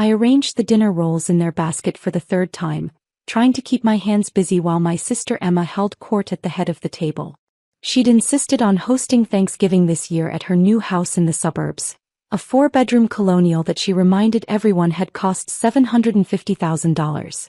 I arranged the dinner rolls in their basket for the third time, trying to keep my hands busy while my sister Emma held court at the head of the table. She'd insisted on hosting Thanksgiving this year at her new house in the suburbs, a 4-bedroom colonial that she reminded everyone had cost $750,000.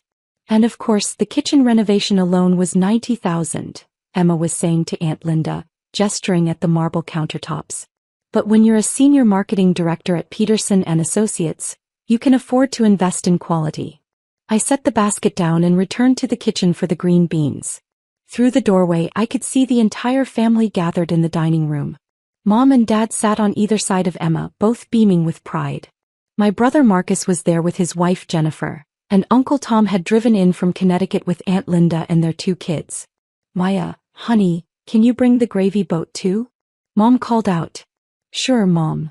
And of course the kitchen renovation alone was $90,000, Emma was saying to Aunt Linda, gesturing at the marble countertops. But when you're a senior marketing director at Peterson & Associates, you can afford to invest in quality. I set the basket down and returned to the kitchen for the green beans. Through the doorway I could see the entire family gathered in the dining room. Mom and Dad sat on either side of Emma, both beaming with pride. My brother Marcus was there with his wife Jennifer, and Uncle Tom had driven in from Connecticut with Aunt Linda and their 2 kids. "Maya, honey, can you bring the gravy boat too?" Mom called out. "Sure, Mom."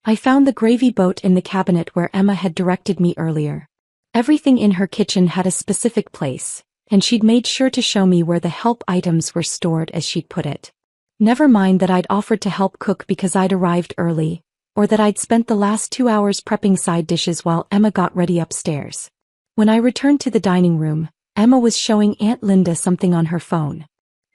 I found the gravy boat in the cabinet where Emma had directed me earlier. Everything in her kitchen had a specific place, and she'd made sure to show me where the help items were stored, as she'd put it. Never mind that I'd offered to help cook because I'd arrived early, or that I'd spent the last 2 hours prepping side dishes while Emma got ready upstairs. When I returned to the dining room, Emma was showing Aunt Linda something on her phone.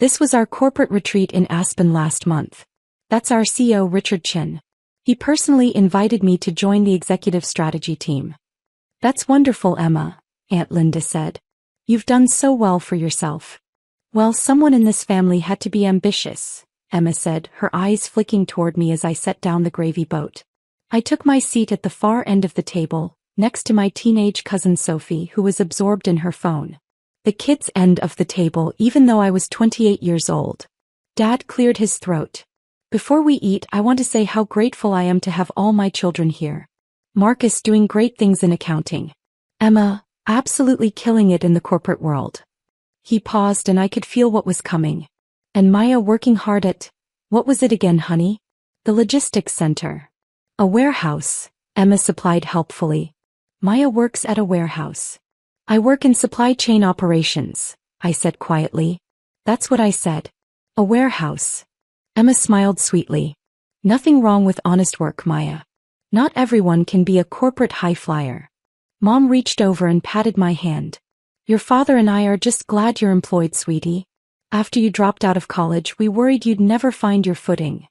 "This was our corporate retreat in Aspen last month. That's our CEO Richard Chin. He personally invited me to join the executive strategy team." "That's wonderful, Emma," Aunt Linda said. "You've done so well for yourself." "Well, someone in this family had to be ambitious," Emma said, her eyes flicking toward me as I set down the gravy boat. I took my seat at the far end of the table, next to my teenage cousin Sophie, who was absorbed in her phone. The kids' end of the table, even though I was 28 years old. Dad cleared his throat. "Before we eat, I want to say how grateful I am to have all my children here. Marcus doing great things in accounting. Emma, absolutely killing it in the corporate world." He paused and I could feel what was coming. "And Maya working hard at, what was it again, honey?" "The logistics center." "A warehouse," Emma supplied helpfully. "Maya works at a warehouse." "I work in supply chain operations," I said quietly. "That's what I said. A warehouse." Emma smiled sweetly. "Nothing wrong with honest work, Maya. Not everyone can be a corporate high flyer." Mom reached over and patted my hand. "Your father and I are just glad you're employed, sweetie. After you dropped out of college, we worried you'd never find your footing."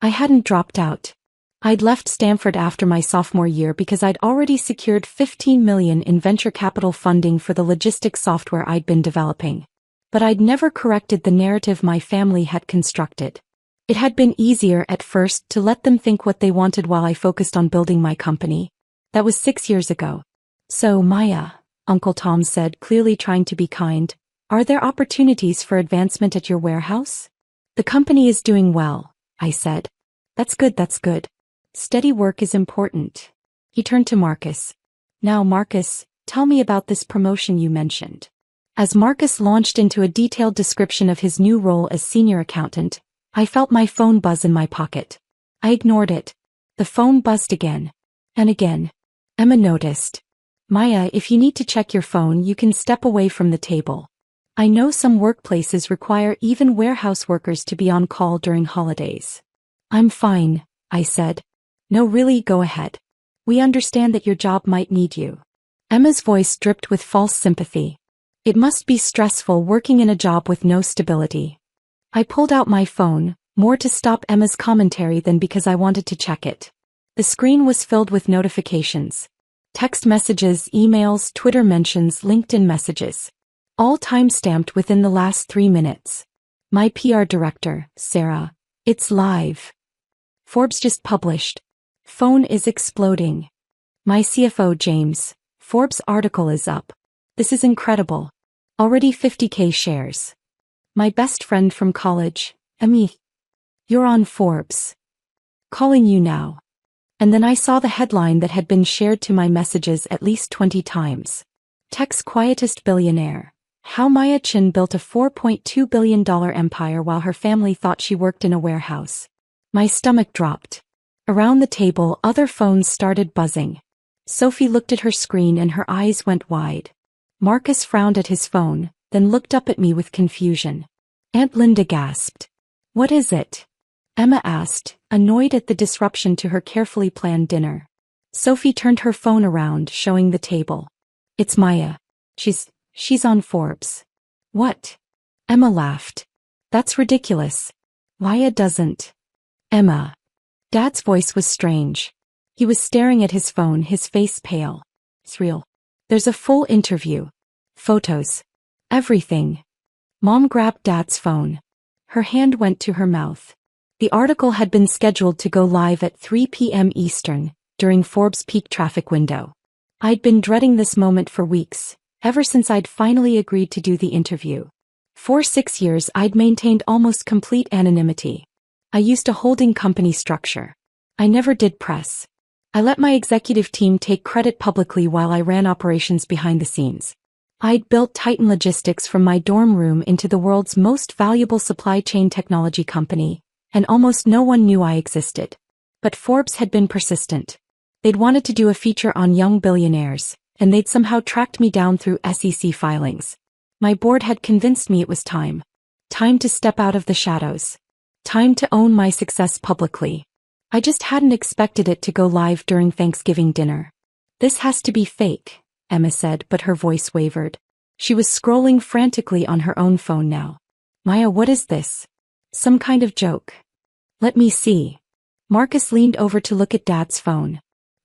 I hadn't dropped out. I'd left Stanford after my sophomore year because I'd already secured $15 million in venture capital funding for the logistics software I'd been developing. But I'd never corrected the narrative my family had constructed. It had been easier at first to let them think what they wanted while I focused on building my company. That was 6 years ago. "So, Maya," Uncle Tom said, clearly trying to be kind, "are there opportunities for advancement at your warehouse?" "The company is doing well," I said. That's good. Steady work is important." He turned to Marcus. "Now, Marcus, tell me about this promotion you mentioned." As Marcus launched into a detailed description of his new role as senior accountant, I felt my phone buzz in my pocket. I ignored it. The phone buzzed again. And again. Emma noticed. "Maya, if you need to check your phone, you can step away from the table. I know some workplaces require even warehouse workers to be on call during holidays." "I'm fine," I said. "No, really, go ahead. We understand that your job might need you." Emma's voice dripped with false sympathy. "It must be stressful working in a job with no stability." I pulled out my phone, more to stop Emma's commentary than because I wanted to check it. The screen was filled with notifications. Text messages, emails, Twitter mentions, LinkedIn messages. All time-stamped within the last 3 minutes. "My PR director, Sarah. It's live. Forbes just published. Phone is exploding. My CFO, James. Forbes article is up. This is incredible. Already 50K shares. My best friend from college, Ami. You're on Forbes. Calling you now." And then I saw the headline that had been shared to my messages at least 20 times. "Tech's quietest billionaire. How Maya Chin built a $4.2 billion empire while her family thought she worked in a warehouse." My stomach dropped. Around the table, other phones started buzzing. Sophie looked at her screen and her eyes went wide. Marcus frowned at his phone, then looked up at me with confusion. Aunt Linda gasped. "What is it?" Emma asked, annoyed at the disruption to her carefully planned dinner. Sophie turned her phone around, showing the table. It's Maya. She's on Forbes. What? Emma laughed. That's ridiculous. Maya doesn't. Emma. Dad's voice was strange. He was staring at his phone, his face pale. It's real. There's a full interview. Photos. Everything. Mom grabbed Dad's phone. Her hand went to her mouth. The article had been scheduled to go live at 3 p.m. Eastern, during Forbes' peak traffic window. I'd been dreading this moment for weeks, ever since I'd finally agreed to do the interview. For 6 years I'd maintained almost complete anonymity. I used a holding company structure. I never did press. I let my executive team take credit publicly while I ran operations behind the scenes. I'd built Titan Logistics from my dorm room into the world's most valuable supply chain technology company, and almost no one knew I existed. But Forbes had been persistent. They'd wanted to do a feature on young billionaires, and they'd somehow tracked me down through SEC filings. My board had convinced me it was time. Time to step out of the shadows. Time to own my success publicly. I just hadn't expected it to go live during Thanksgiving dinner. This has to be fake, Emma said, but her voice wavered. She was scrolling frantically on her own phone now. Maya, what is this? Some kind of joke. Let me see. Marcus leaned over to look at Dad's phone.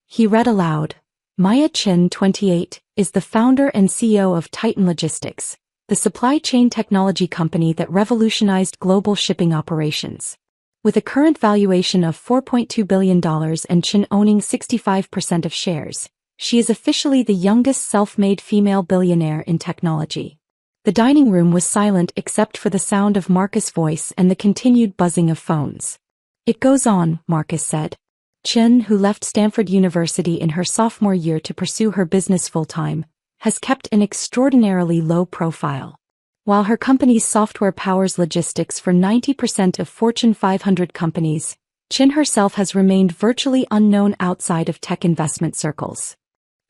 He read aloud. Maya Chin, 28, is the founder and CEO of Titan Logistics, the supply chain technology company that revolutionized global shipping operations. With a current valuation of $4.2 billion and Chin owning 65% of shares, she is officially the youngest self-made female billionaire in technology. The dining room was silent except for the sound of Marcus' voice and the continued buzzing of phones. It goes on, Marcus said. Chin, who left Stanford University in her sophomore year to pursue her business full-time, has kept an extraordinarily low profile. While her company's software powers logistics for 90% of Fortune 500 companies, Chin herself has remained virtually unknown outside of tech investment circles.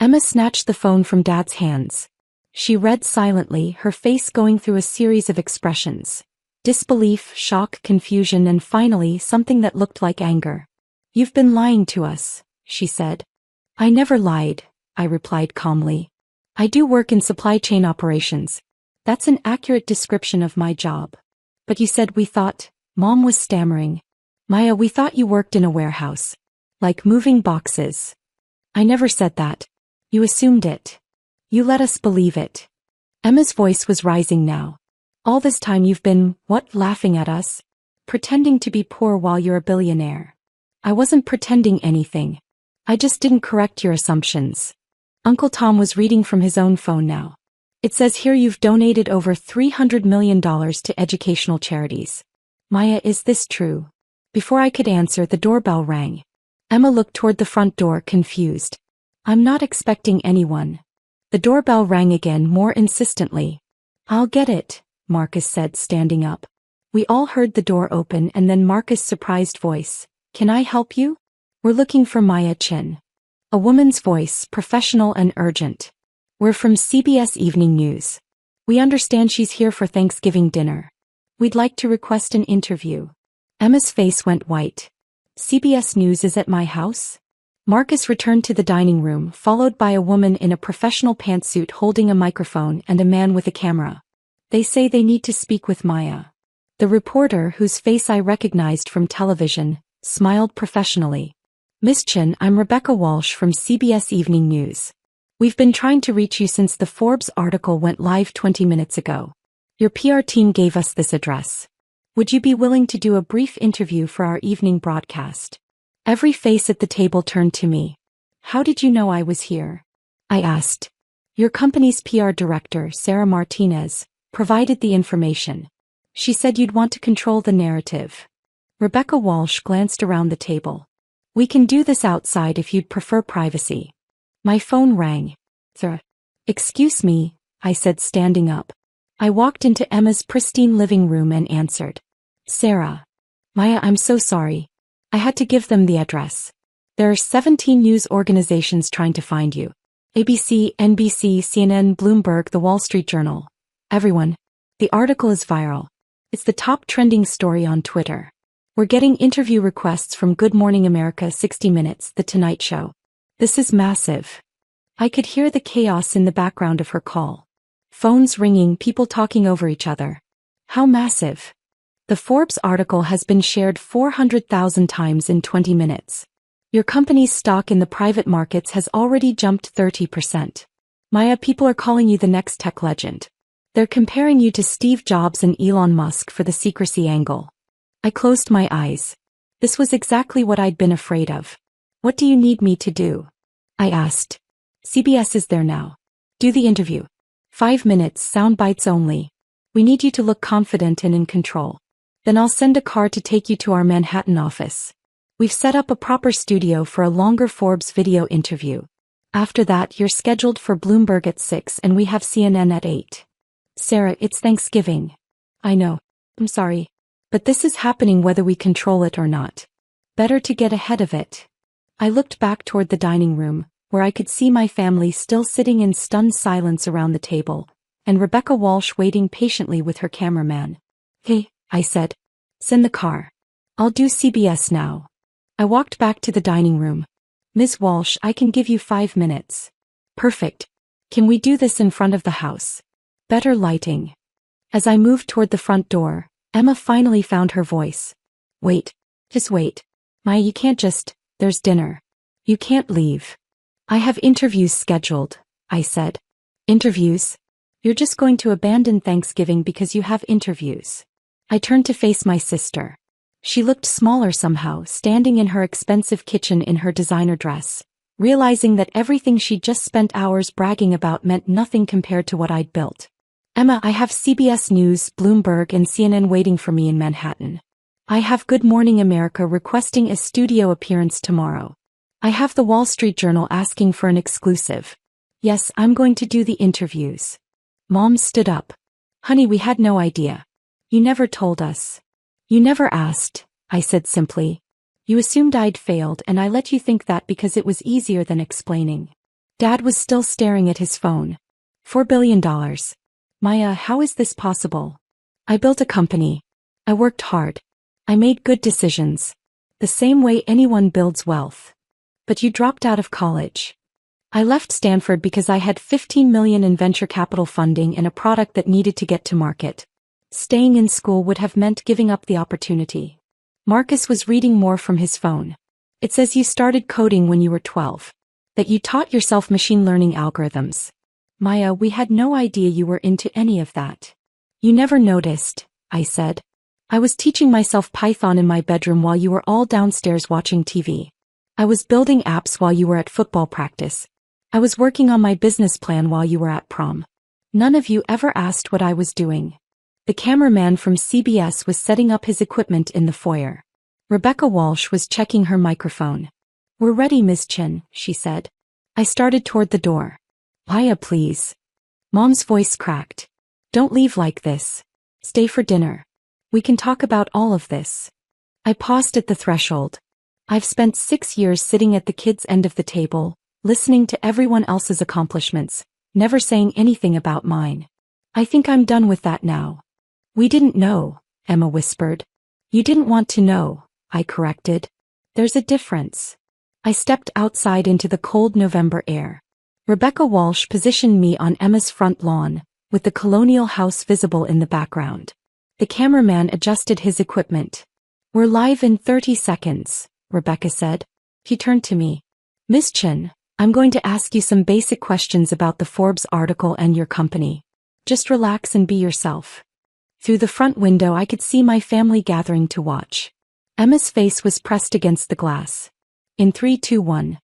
Emma snatched the phone from Dad's hands. She read silently, her face going through a series of expressions. Disbelief, shock, confusion, and finally something that looked like anger. You've been lying to us, she said. I never lied, I replied calmly. I do work in supply chain operations. That's an accurate description of my job. But you said we thought, Mom was stammering. Maya, we thought you worked in a warehouse. Like moving boxes. I never said that. You assumed it. You let us believe it. Emma's voice was rising now. All this time you've been, laughing at us? Pretending to be poor while you're a billionaire. I wasn't pretending anything. I just didn't correct your assumptions. Uncle Tom was reading from his own phone now. It says here you've donated over $300 million to educational charities. Maya, is this true? Before I could answer, the doorbell rang. Emma looked toward the front door, confused. I'm not expecting anyone. The doorbell rang again, more insistently. I'll get it, Marcus said, standing up. We all heard the door open and then Marcus' surprised voice. Can I help you? We're looking for Maya Chin. A woman's voice, professional and urgent. We're from CBS Evening News. We understand she's here for Thanksgiving dinner. We'd like to request an interview. Emma's face went white. CBS News is at my house? Marcus returned to the dining room, followed by a woman in a professional pantsuit holding a microphone and a man with a camera. They say they need to speak with Maya. The reporter, whose face I recognized from television, smiled professionally. Miss Chin, I'm Rebecca Walsh from CBS Evening News. We've been trying to reach you since the Forbes article went live 20 minutes ago. Your PR team gave us this address. Would you be willing to do a brief interview for our evening broadcast? Every face at the table turned to me. How did you know I was here? I asked. Your company's PR director, Sarah Martinez, provided the information. She said you'd want to control the narrative. Rebecca Walsh glanced around the table. We can do this outside if you'd prefer privacy. My phone rang. Sir. Excuse me, I said, standing up. I walked into Emma's pristine living room and answered. Sarah. Maya, I'm so sorry. I had to give them the address. There are 17 news organizations trying to find you. ABC, NBC, CNN, Bloomberg, The Wall Street Journal. Everyone. The article is viral. It's the top trending story on Twitter. We're getting interview requests from Good Morning America, 60 Minutes, The Tonight Show. This is massive. I could hear the chaos in the background of her call. Phones ringing, people talking over each other. How massive? The Forbes article has been shared 400,000 times in 20 minutes. Your company's stock in the private markets has already jumped 30%. Maya, people are calling you the next tech legend. They're comparing you to Steve Jobs and Elon Musk for the secrecy angle. I closed my eyes. This was exactly what I'd been afraid of. What do you need me to do? I asked. CBS is there now. Do the interview. 5 minutes, sound bites only. We need you to look confident and in control. Then I'll send a car to take you to our Manhattan office. We've set up a proper studio for a longer Forbes video interview. After that, you're scheduled for Bloomberg at 6 and we have CNN at 8. Sarah, it's Thanksgiving. I know. I'm sorry. But this is happening whether we control it or not. Better to get ahead of it. I looked back toward the dining room, where I could see my family still sitting in stunned silence around the table, and Rebecca Walsh waiting patiently with her cameraman. Hey, I said. Send the car. I'll do CBS now. I walked back to the dining room. Ms. Walsh, I can give you 5 minutes. Perfect. Can we do this in front of the house? Better lighting. As I moved toward the front door, Emma finally found her voice. Wait. Just wait. Maya, you can't just, there's dinner. You can't leave. I have interviews scheduled, I said. Interviews? You're just going to abandon Thanksgiving because you have interviews. I turned to face my sister. She looked smaller somehow, standing in her expensive kitchen in her designer dress, realizing that everything she'd just spent hours bragging about meant nothing compared to what I'd built. Emma, I have CBS News, Bloomberg, and CNN waiting for me in Manhattan. I have Good Morning America requesting a studio appearance tomorrow. I have the Wall Street Journal asking for an exclusive. Yes, I'm going to do the interviews. Mom stood up. Honey, we had no idea. You never told us. You never asked, I said simply. You assumed I'd failed and I let you think that because it was easier than explaining. Dad was still staring at his phone. $4 billion. Maya, how is this possible? I built a company. I worked hard. I made good decisions. The same way anyone builds wealth. But you dropped out of college. I left Stanford because I had $15 million in venture capital funding and a product that needed to get to market. Staying in school would have meant giving up the opportunity. Marcus was reading more from his phone. It says you started coding when you were 12. That you taught yourself machine learning algorithms. Maya, we had no idea you were into any of that. You never noticed, I said. I was teaching myself Python in my bedroom while you were all downstairs watching TV. I was building apps while you were at football practice. I was working on my business plan while you were at prom. None of you ever asked what I was doing. The cameraman from CBS was setting up his equipment in the foyer. Rebecca Walsh was checking her microphone. We're ready, Ms. Chin, she said. I started toward the door. Maya, please. Mom's voice cracked. Don't leave like this. Stay for dinner. We can talk about all of this. I paused at the threshold. I've spent 6 years sitting at the kids' end of the table, listening to everyone else's accomplishments, never saying anything about mine. I think I'm done with that now. We didn't know, Emma whispered. You didn't want to know, I corrected. There's a difference. I stepped outside into the cold November air. Rebecca Walsh positioned me on Emma's front lawn, with the colonial house visible in the background. The cameraman adjusted his equipment. We're live in 30 seconds, Rebecca said. He turned to me. Ms. Chin, I'm going to ask you some basic questions about the Forbes article and your company. Just relax and be yourself. Through the front window I could see my family gathering to watch. Emma's face was pressed against the glass. In 3, 2, 1.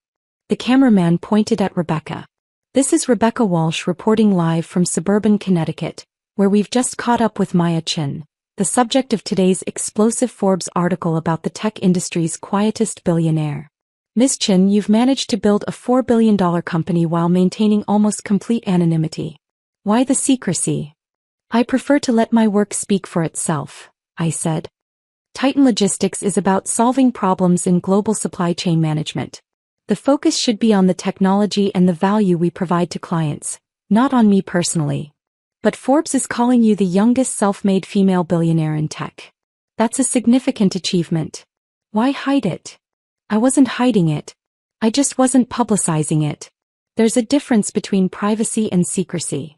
The cameraman pointed at Rebecca. This is Rebecca Walsh reporting live from suburban Connecticut, where we've just caught up with Maya Chin, the subject of today's explosive Forbes article about the tech industry's quietest billionaire. Ms. Chin, you've managed to build a $4 billion company while maintaining almost complete anonymity. Why the secrecy? I prefer to let my work speak for itself, I said. Titan Logistics is about solving problems in global supply chain management. The focus should be on the technology and the value we provide to clients, not on me personally. But Forbes is calling you the youngest self-made female billionaire in tech. That's a significant achievement. Why hide it? I wasn't hiding it. I just wasn't publicizing it. There's a difference between privacy and secrecy.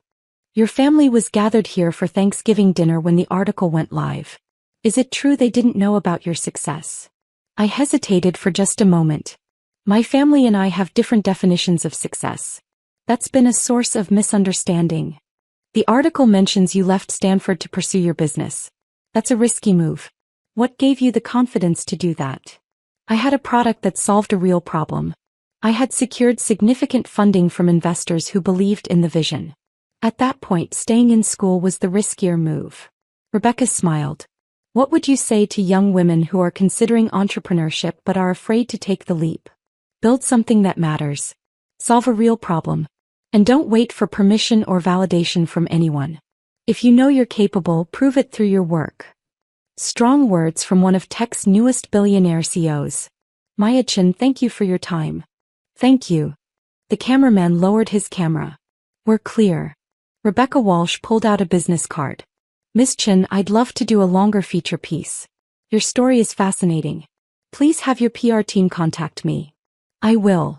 Your family was gathered here for Thanksgiving dinner when the article went live. Is it true they didn't know about your success? I hesitated for just a moment. My family and I have different definitions of success. That's been a source of misunderstanding. The article mentions you left Stanford to pursue your business. That's a risky move. What gave you the confidence to do that? I had a product that solved a real problem. I had secured significant funding from investors who believed in the vision. At that point, staying in school was the riskier move. Rebecca smiled. What would you say to young women who are considering entrepreneurship but are afraid to take the leap? Build something that matters. Solve a real problem. And don't wait for permission or validation from anyone. If you know you're capable, prove it through your work. Strong words from one of tech's newest billionaire CEOs. Maya Chen, thank you for your time. Thank you. The cameraman lowered his camera. We're clear. Rebecca Walsh pulled out a business card. Miss Chen, I'd love to do a longer feature piece. Your story is fascinating. Please have your PR team contact me. I will.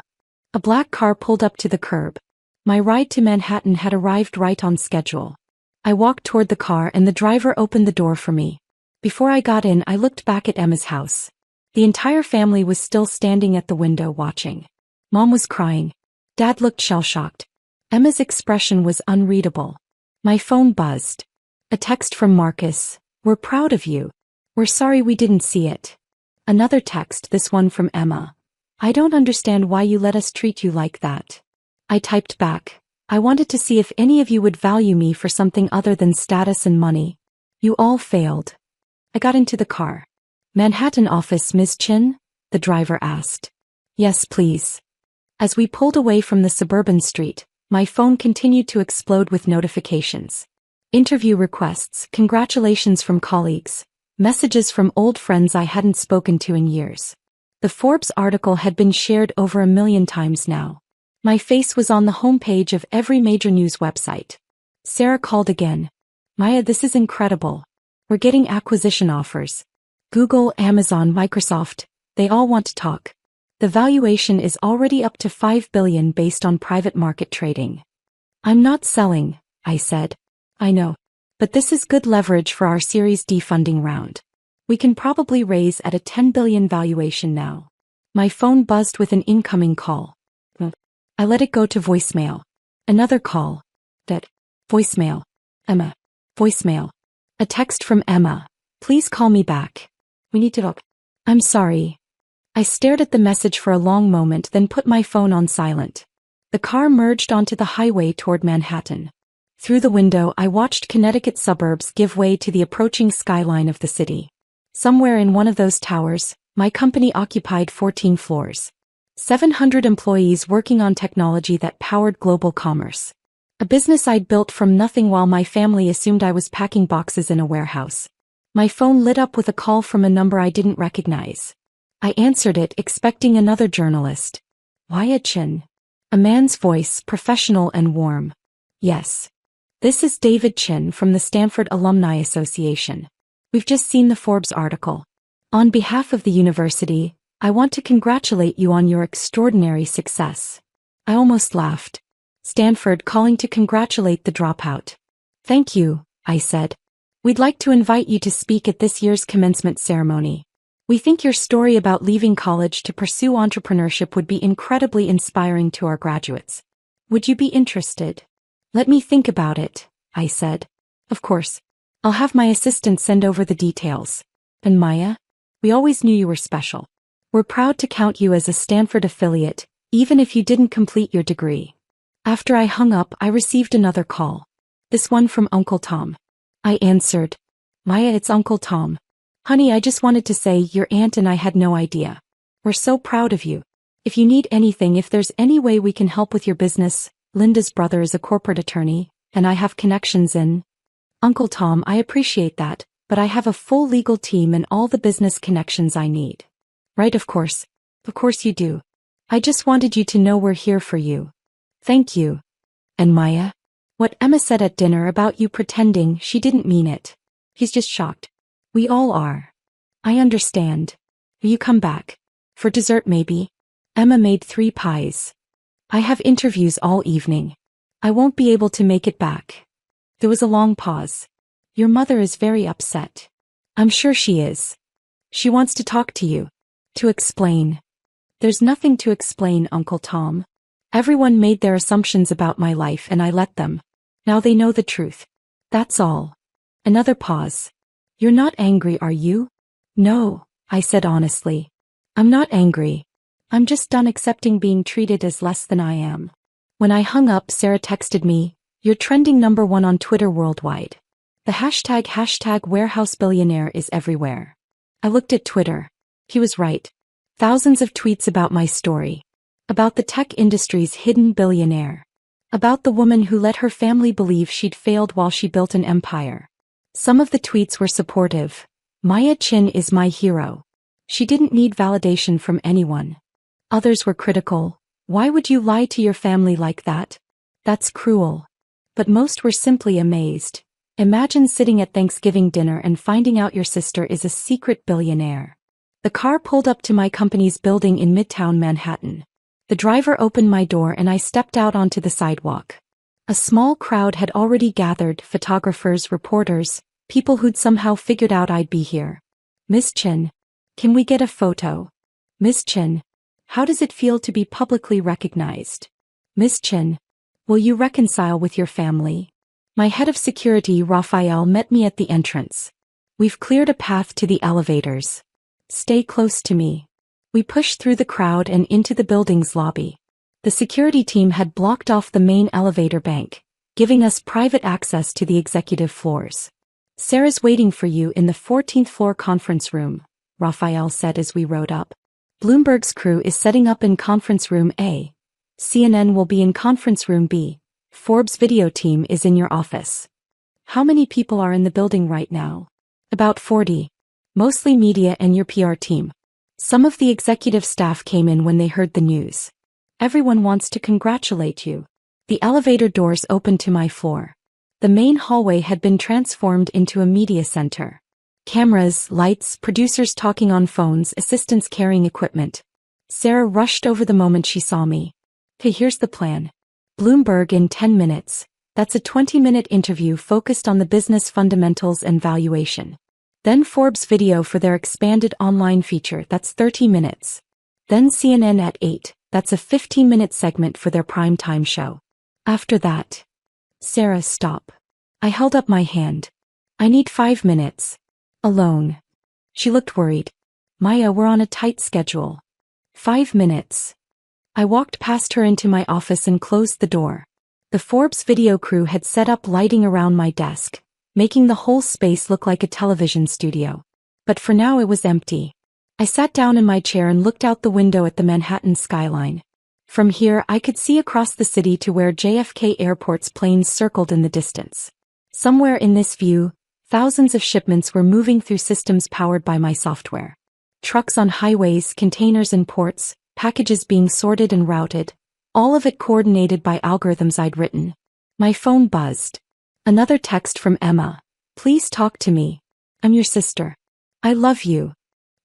A black car pulled up to the curb. My ride to Manhattan had arrived right on schedule. I walked toward the car and the driver opened the door for me. Before I got in, I looked back at Emma's house. The entire family was still standing at the window watching. Mom was crying. Dad looked shell-shocked. Emma's expression was unreadable. My phone buzzed. A text from Marcus. We're proud of you. We're sorry we didn't see it. Another text, this one from Emma. I don't understand why you let us treat you like that. I typed back. I wanted to see if any of you would value me for something other than status and money. You all failed. I got into the car. Manhattan office, Ms. Chin? The driver asked. Yes, please. As we pulled away from the suburban street, my phone continued to explode with notifications. Interview requests, congratulations from colleagues, messages from old friends I hadn't spoken to in years. The Forbes article had been shared over 1 million times now. My face was on the homepage of every major news website. Sarah called again. Maya, this is incredible. We're getting acquisition offers. Google, Amazon, Microsoft, they all want to talk. The valuation is already up to $5 billion based on private market trading. I'm not selling, I said. I know. But this is good leverage for our Series D funding round. We can probably raise at a $10 billion valuation now. My phone buzzed with an incoming call. I let it go to voicemail. Another call. Voicemail. Emma. Voicemail. A text from Emma. Please call me back. We need to talk. I'm sorry. I stared at the message for a long moment, then put my phone on silent. The car merged onto the highway toward Manhattan. Through the window, I watched Connecticut suburbs give way to the approaching skyline of the city. Somewhere in one of those towers, my company occupied 14 floors. 700 employees working on technology that powered global commerce. A business I'd built from nothing while my family assumed I was packing boxes in a warehouse. My phone lit up with a call from a number I didn't recognize. I answered it, expecting another journalist. Maya Chen. A man's voice, professional and warm. Yes. This is David Chin from the Stanford Alumni Association. We've just seen the Forbes article. On behalf of the university, I want to congratulate you on your extraordinary success. I almost laughed. Stanford calling to congratulate the dropout. Thank you, I said. We'd like to invite you to speak at this year's commencement ceremony. We think your story about leaving college to pursue entrepreneurship would be incredibly inspiring to our graduates. Would you be interested? Let me think about it, I said. Of course. I'll have my assistant send over the details. And Maya? We always knew you were special. We're proud to count you as a Stanford affiliate, even if you didn't complete your degree. After I hung up, I received another call. This one from Uncle Tom. I answered. Maya, it's Uncle Tom. Honey, I just wanted to say your aunt and I had no idea. We're so proud of you. If you need anything, if there's any way we can help with your business, Linda's brother is a corporate attorney, and I have connections in. Uncle Tom, I appreciate that, but I have a full legal team and all the business connections I need. Right, of course. Of course you do. I just wanted you to know we're here for you. Thank you. And Maya? What Emma said at dinner about you pretending she didn't mean it. He's just shocked. We all are. I understand. Will you come back? For dessert maybe? Emma made 3 pies. I have interviews all evening. I won't be able to make it back. There was a long pause. Your mother is very upset. I'm sure she is. She wants to talk to you. To explain. There's nothing to explain, Uncle Tom. Everyone made their assumptions about my life and I let them. Now they know the truth. That's all. Another pause. You're not angry, are you? No, I said honestly. I'm not angry. I'm just done accepting being treated as less than I am. When I hung up, Sarah texted me, "You're trending #1 on Twitter worldwide. The hashtag warehouse billionaire is everywhere." I looked at Twitter. He was right. Thousands of tweets about my story. About the tech industry's hidden billionaire. About the woman who let her family believe she'd failed while she built an empire. Some of the tweets were supportive. Maya Chin is my hero. She didn't need validation from anyone. Others were critical. Why would you lie to your family like that? That's cruel. But most were simply amazed. Imagine sitting at Thanksgiving dinner and finding out your sister is a secret billionaire. The car pulled up to my company's building in Midtown Manhattan. The driver opened my door and I stepped out onto the sidewalk. A small crowd had already gathered, photographers, reporters, people who'd somehow figured out I'd be here. "Miss Chin, can we get a photo? Miss Chin, how does it feel to be publicly recognized? Miss Chin, will you reconcile with your family?" My head of security, Raphael, met me at the entrance. "We've cleared a path to the elevators. Stay close to me." We pushed through the crowd and into the building's lobby. The security team had blocked off the main elevator bank, giving us private access to the executive floors. "Sarah's waiting for you in the 14th floor conference room," Raphael said as we rode up. "Bloomberg's crew is setting up in conference room A. CNN will be in conference room B. Forbes' video team is in your office." "How many people are in the building right now?" "About 40. Mostly media and your PR team. Some of the executive staff came in when they heard the news. Everyone wants to congratulate you." The elevator doors opened to my floor. The main hallway had been transformed into a media center. Cameras, lights, producers talking on phones, assistants carrying equipment. Sarah rushed over the moment she saw me. "Hey, here's the plan. Bloomberg in 10 minutes. That's a 20-minute interview focused on the business fundamentals and valuation. Then Forbes video for their expanded online feature, that's 30 minutes. Then CNN at 8, that's a 15-minute segment for their primetime show. After that." "Sarah, stop." I held up my hand. "I need 5 minutes. Alone." She looked worried. "Maya, we're on a tight schedule." 5 minutes. I walked past her into my office and closed the door. The Forbes video crew had set up lighting around my desk, making the whole space look like a television studio. But for now it was empty. I sat down in my chair and looked out the window at the Manhattan skyline. From here I could see across the city to where JFK Airport's planes circled in the distance. Somewhere in this view, thousands of shipments were moving through systems powered by my software. Trucks on highways, containers in ports, packages being sorted and routed, all of it coordinated by algorithms I'd written. My phone buzzed. Another text from Emma. "Please talk to me. I'm your sister. I love you."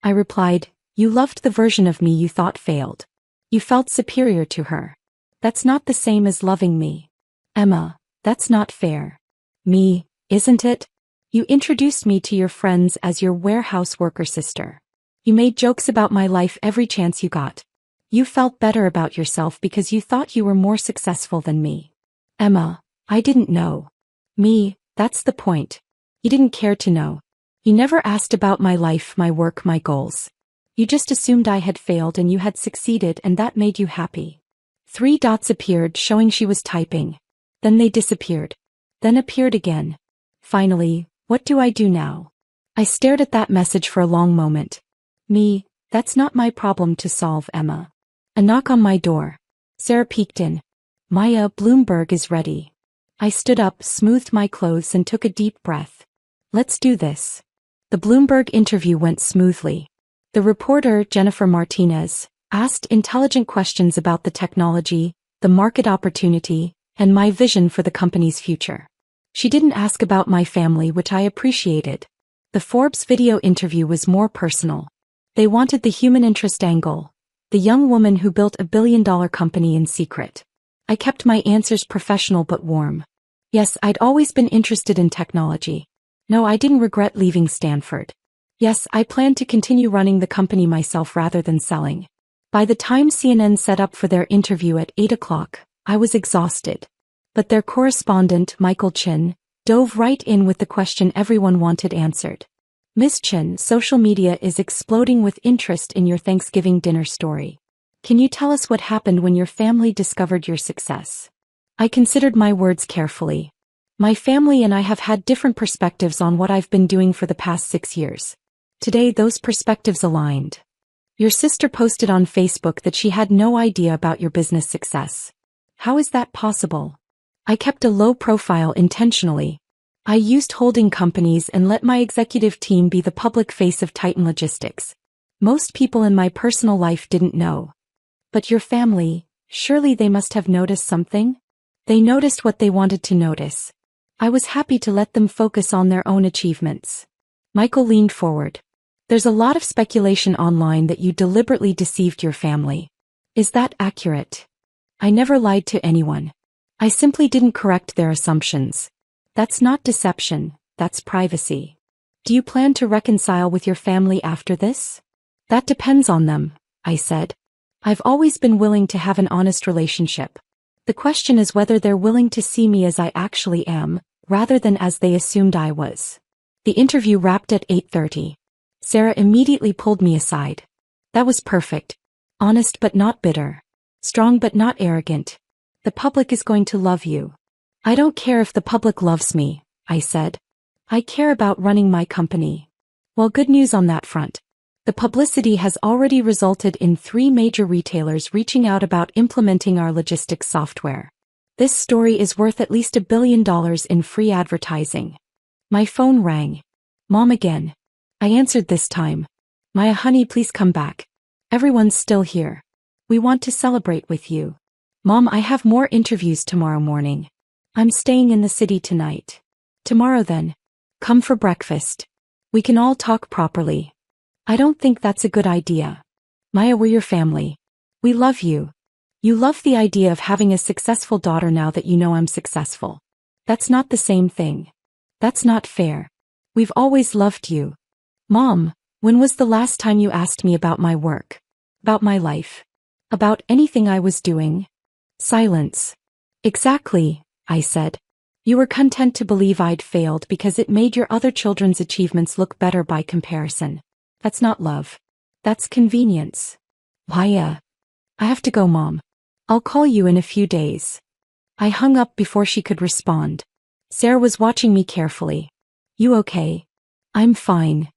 I replied, "You loved the version of me you thought failed. You felt superior to her. That's not the same as loving me." "Emma, that's not fair." "Me, isn't it? You introduced me to your friends as your warehouse worker sister. You made jokes about my life every chance you got. You felt better about yourself because you thought you were more successful than me." "Emma, I didn't know." "Me, that's the point. You didn't care to know. You never asked about my life, my work, my goals. You just assumed I had failed and you had succeeded and that made you happy." 3 dots appeared showing she was typing. Then they disappeared. Then appeared again. Finally, "What do I do now?" I stared at that message for a long moment. "Me, that's not my problem to solve, Emma." A knock on my door. Sarah peeked in. "Maya, Bloomberg is ready." I stood up, smoothed my clothes and took a deep breath. "Let's do this." The Bloomberg interview went smoothly. The reporter, Jennifer Martinez, asked intelligent questions about the technology, the market opportunity, and my vision for the company's future. She didn't ask about my family, which I appreciated. The Forbes video interview was more personal. They wanted the human interest angle. The young woman who built a billion-dollar company in secret. I kept my answers professional but warm. Yes, I'd always been interested in technology. No, I didn't regret leaving Stanford. Yes, I planned to continue running the company myself rather than selling. By the time CNN set up for their interview at 8 o'clock, I was exhausted. But their correspondent, Michael Chin, dove right in with the question everyone wanted answered. Ms. Chin, social media is exploding with interest in your Thanksgiving dinner story. Can you tell us what happened when your family discovered your success? I considered my words carefully. My family and I have had different perspectives on what I've been doing for the past 6 years. Today those perspectives aligned. Your sister posted on Facebook that she had no idea about your business success. How is that possible? I kept a low profile intentionally. I used holding companies and let my executive team be the public face of Titan Logistics. Most people in my personal life didn't know. But your family, surely they must have noticed something? They noticed what they wanted to notice. I was happy to let them focus on their own achievements. Michael leaned forward. There's a lot of speculation online that you deliberately deceived your family. Is that accurate? I never lied to anyone. I simply didn't correct their assumptions. That's not deception, that's privacy. Do you plan to reconcile with your family after this? That depends on them, I said. I've always been willing to have an honest relationship. The question is whether they're willing to see me as I actually am, rather than as they assumed I was. The interview wrapped at 8:30. Sarah immediately pulled me aside. That was perfect. Honest but not bitter. Strong but not arrogant. The public is going to love you. I don't care if the public loves me, I said. I care about running my company. Well, good news on that front. The publicity has already resulted in 3 major retailers reaching out about implementing our logistics software. This story is worth at least $1 billion in free advertising. My phone rang. Mom again. I answered this time. Maya, honey, please come back. Everyone's still here. We want to celebrate with you. Mom, I have more interviews tomorrow morning. I'm staying in the city tonight. Tomorrow then. Come for breakfast. We can all talk properly. I don't think that's a good idea. Maya, we're your family. We love you. You love the idea of having a successful daughter now that you know I'm successful. That's not the same thing. That's not fair. We've always loved you. Mom, when was the last time you asked me about my work? About my life? About anything I was doing? Silence. Exactly, I said. You were content to believe I'd failed because it made your other children's achievements look better by comparison. That's not love. That's convenience. Maya. I have to go, Mom. I'll call you in a few days. I hung up before she could respond. Sarah was watching me carefully. You okay? I'm fine.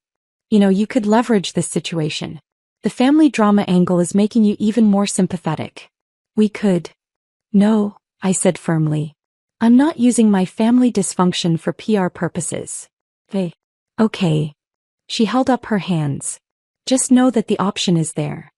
You know, you could leverage this situation. The family drama angle is making you even more sympathetic. We could. No, I said firmly. I'm not using my family dysfunction for PR purposes. Okay. She held up her hands. Just know that the option is there.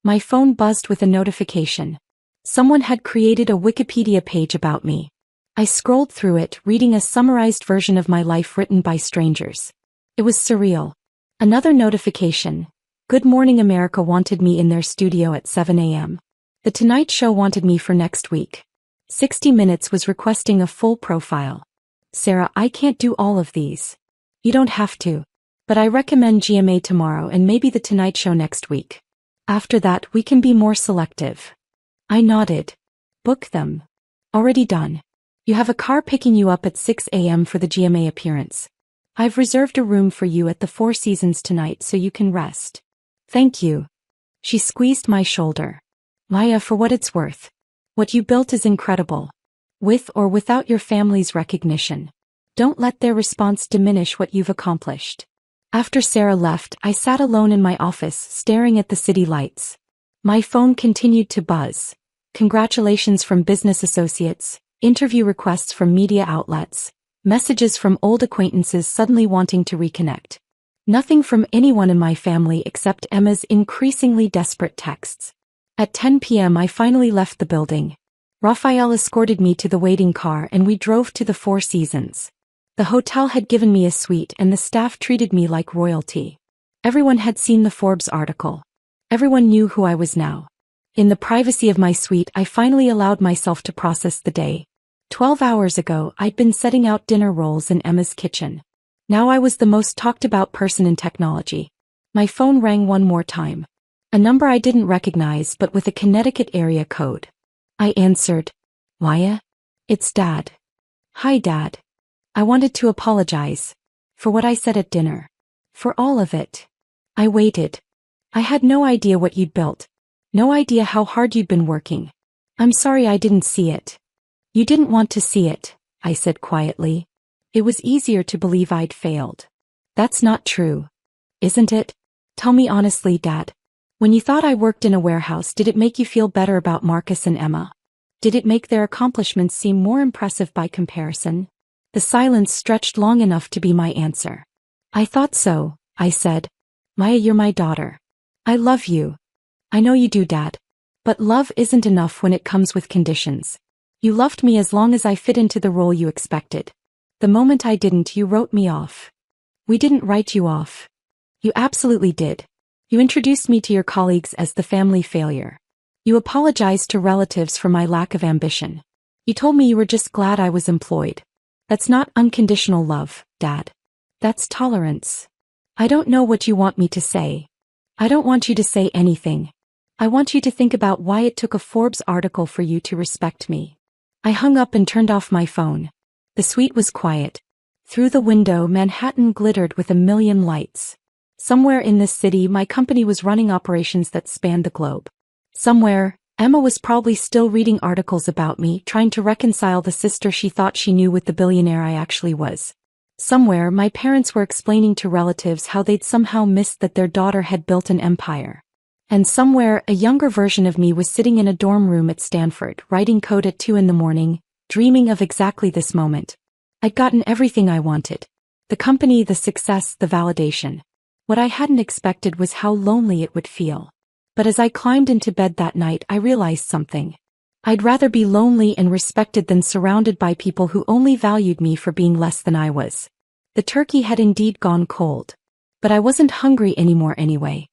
My phone buzzed with a notification. Someone had created a Wikipedia page about me. I scrolled through it, reading a summarized version of my life written by strangers. It was surreal. Another notification. Good Morning America wanted me in their studio at 7 a.m. The Tonight Show wanted me for next week. 60 Minutes was requesting a full profile. Sarah, I can't do all of these. You don't have to. But I recommend GMA tomorrow and maybe The Tonight Show next week. After that, we can be more selective. I nodded. Book them. Already done. You have a car picking you up at 6 a.m. for the GMA appearance. I've reserved a room for you at the Four Seasons tonight so you can rest. Thank you. She squeezed my shoulder. Maya, for what it's worth. What you built is incredible. With or without your family's recognition. Don't let their response diminish what you've accomplished. After Sarah left, I sat alone in my office staring at the city lights. My phone continued to buzz. Congratulations from business associates, interview requests from media outlets, messages from old acquaintances suddenly wanting to reconnect. Nothing from anyone in my family except Emma's increasingly desperate texts. At 10 p.m. I finally left the building. Raphael escorted me to the waiting car and we drove to the Four Seasons. The hotel had given me a suite and the staff treated me like royalty. Everyone had seen the Forbes article. Everyone knew who I was now. In the privacy of my suite, I finally allowed myself to process the day. 12 hours ago, I'd been setting out dinner rolls in Emma's kitchen. Now I was the most talked about person in technology. My phone rang one more time. A number I didn't recognize but with a Connecticut area code. I answered. Maya? It's Dad. Hi, Dad. I wanted to apologize. For what I said at dinner. For all of it. I waited. I had no idea what you'd built. No idea how hard you'd been working. I'm sorry I didn't see it. You didn't want to see it, I said quietly. It was easier to believe I'd failed. That's not true. Isn't it? Tell me honestly, Dad. When you thought I worked in a warehouse, did it make you feel better about Marcus and Emma? Did it make their accomplishments seem more impressive by comparison? The silence stretched long enough to be my answer. I thought so, I said. Maya, you're my daughter. I love you. I know you do, Dad. But love isn't enough when it comes with conditions. You loved me as long as I fit into the role you expected. The moment I didn't, you wrote me off. We didn't write you off. You absolutely did. You introduced me to your colleagues as the family failure. You apologized to relatives for my lack of ambition. You told me you were just glad I was employed. That's not unconditional love, Dad. That's tolerance. I don't know what you want me to say. I don't want you to say anything. I want you to think about why it took a Forbes article for you to respect me. I hung up and turned off my phone. The suite was quiet. Through the window, Manhattan glittered with a million lights. Somewhere in this city, my company was running operations that spanned the globe. Somewhere, Emma was probably still reading articles about me, trying to reconcile the sister she thought she knew with the billionaire I actually was. Somewhere, my parents were explaining to relatives how they'd somehow missed that their daughter had built an empire. And somewhere, a younger version of me was sitting in a dorm room at Stanford, writing code at 2 a.m, dreaming of exactly this moment. I'd gotten everything I wanted. The company, the success, the validation. What I hadn't expected was how lonely it would feel. But as I climbed into bed that night, I realized something. I'd rather be lonely and respected than surrounded by people who only valued me for being less than I was. The turkey had indeed gone cold. But I wasn't hungry anymore anyway.